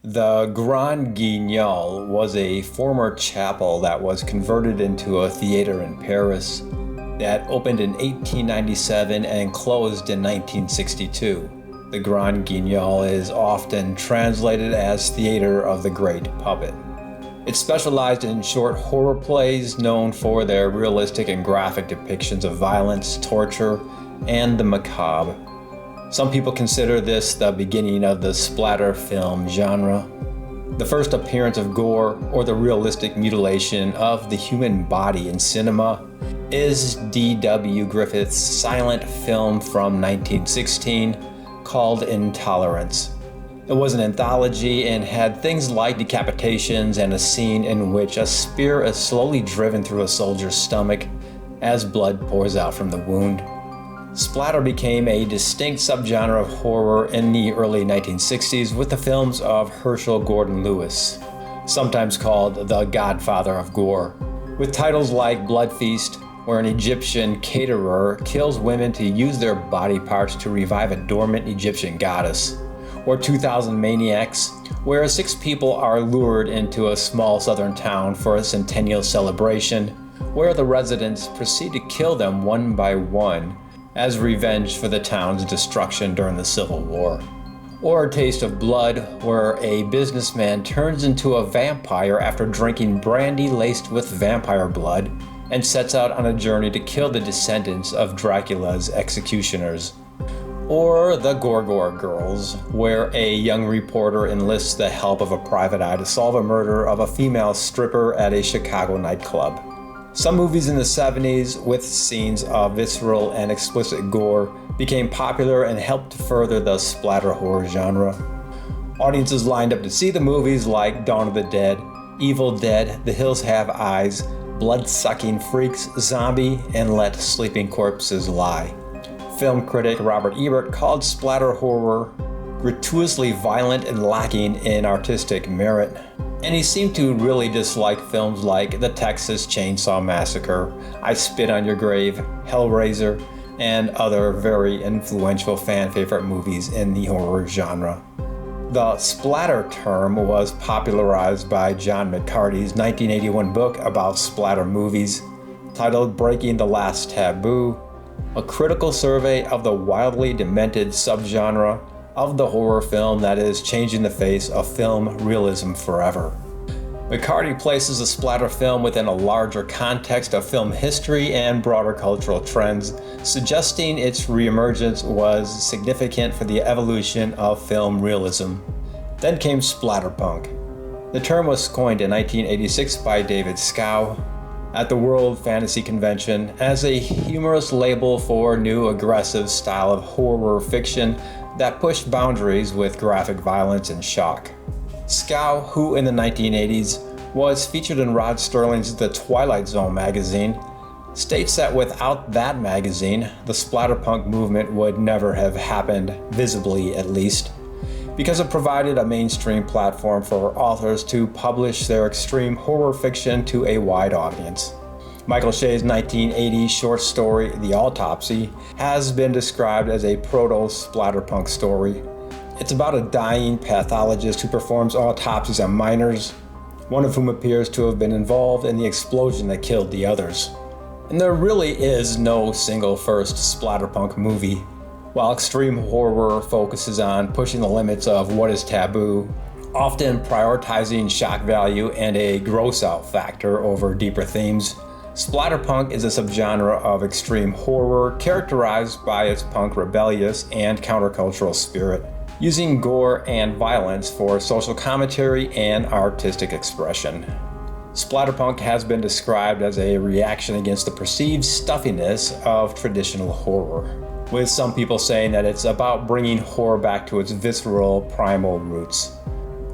The Grand Guignol was a former chapel that was converted into a theater in Paris that opened in 1897 and closed in 1962. The Grand Guignol is often translated as Theater of the Great Puppet. It specialized in short horror plays known for their realistic and graphic depictions of violence, torture, and the macabre. Some people consider this the beginning of the splatter film genre, the first appearance of gore or the realistic mutilation of the human body in cinema is D.W. Griffith's silent film from 1916 called Intolerance. It was an anthology and had things like decapitations and a scene in which a spear is slowly driven through a soldier's stomach as blood pours out from the wound. Splatter became a distinct subgenre of horror in the early 1960s with the films of Herschel Gordon Lewis, sometimes called the Godfather of Gore, with titles like Blood Feast, where an Egyptian caterer kills women to use their body parts to revive a dormant Egyptian goddess, or 2000 Maniacs, where 6 people are lured into a small southern town for a centennial celebration, where the residents proceed to kill them one by one as revenge for the town's destruction during the Civil War. Or A Taste of Blood, where a businessman turns into a vampire after drinking brandy laced with vampire blood and sets out on a journey to kill the descendants of Dracula's executioners. Or The Gorgor Girls, where a young reporter enlists the help of a private eye to solve a murder of a female stripper at a Chicago nightclub. Some movies in the 70s with scenes of visceral and explicit gore became popular and helped further the splatter horror genre. Audiences lined up to see the movies like Dawn of the Dead, Evil Dead, The Hills Have Eyes, Blood-Sucking Freaks, Zombie, and Let Sleeping Corpses Lie. Film critic Robert Ebert called splatter horror gratuitously violent and lacking in artistic merit. And he seemed to really dislike films like The Texas Chainsaw Massacre, I Spit on Your Grave, Hellraiser, and other very influential fan favorite movies in the horror genre. The splatter term was popularized by John McCarty's 1981 book about splatter movies, titled Breaking the Last Taboo, a critical survey of the wildly demented subgenre of the horror film that is changing the face of film realism forever. McCarty places the splatter film within a larger context of film history and broader cultural trends, suggesting its reemergence was significant for the evolution of film realism. Then came SplatterPunk. The term was coined in 1986 by David Scow at the World Fantasy Convention as a humorous label for new aggressive style of horror fiction that pushed boundaries with graphic violence and shock. Scow, who in the 1980s was featured in Rod Sterling's The Twilight Zone magazine, states that without that magazine, the splatterpunk movement would never have happened, visibly at least, because it provided a mainstream platform for authors to publish their extreme horror fiction to a wide audience. Michael Shea's 1980 short story, The Autopsy, has been described as a proto-splatterpunk story. It's about a dying pathologist who performs autopsies on minors, one of whom appears to have been involved in the explosion that killed the others. And there really is no single first splatterpunk movie. While extreme horror focuses on pushing the limits of what is taboo, often prioritizing shock value and a gross-out factor over deeper themes, splatterpunk is a subgenre of extreme horror characterized by its punk rebellious and countercultural spirit, using gore and violence for social commentary and artistic expression. Splatterpunk has been described as a reaction against the perceived stuffiness of traditional horror, with some people saying that it's about bringing horror back to its visceral, primal roots.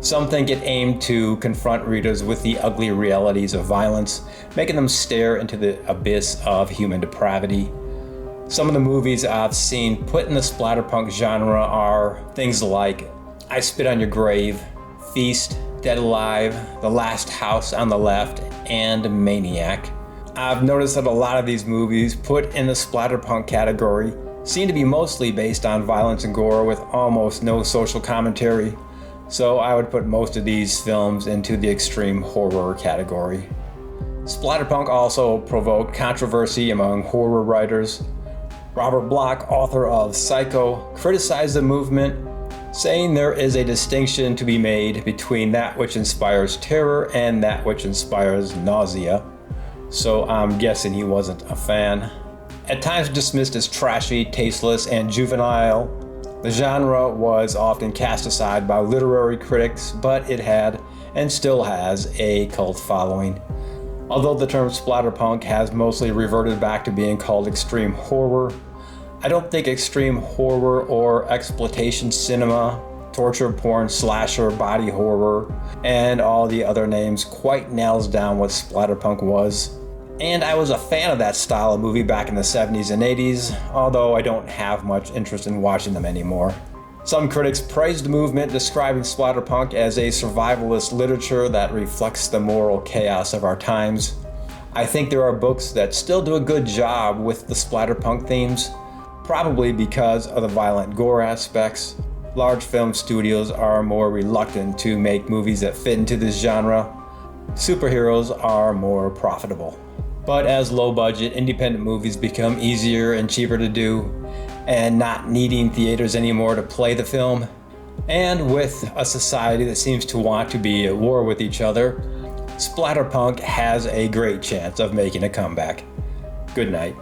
Some think it aimed to confront readers with the ugly realities of violence, making them stare into the abyss of human depravity. Some of the movies I've seen put in the splatterpunk genre are things like I Spit on Your Grave, Feast, Dead Alive, The Last House on the Left, and Maniac. I've noticed that a lot of these movies put in the splatterpunk category seem to be mostly based on violence and gore with almost no social commentary. So I would put most of these films into the extreme horror category. Splatterpunk also provoked controversy among horror writers. Robert Bloch, author of Psycho, criticized the movement, saying there is a distinction to be made between that which inspires terror and that which inspires nausea. So I'm guessing he wasn't a fan. At times dismissed as trashy, tasteless, and juvenile, the genre was often cast aside by literary critics, but it had, and still has, a cult following. Although the term splatterpunk has mostly reverted back to being called extreme horror, I don't think extreme horror or exploitation cinema, torture porn, slasher, body horror, and all the other names quite nails down what splatterpunk was. And I was a fan of that style of movie back in the 70s and 80s, although I don't have much interest in watching them anymore. Some critics praised the movement, describing splatterpunk as a survivalist literature that reflects the moral chaos of our times. I think there are books that still do a good job with the splatterpunk themes, probably because of the violent gore aspects. Large film studios are more reluctant to make movies that fit into this genre. Superheroes are more profitable. But as low-budget independent movies become easier and cheaper to do, and not needing theaters anymore to play the film, and with a society that seems to want to be at war with each other, splatterpunk has a great chance of making a comeback. Good night.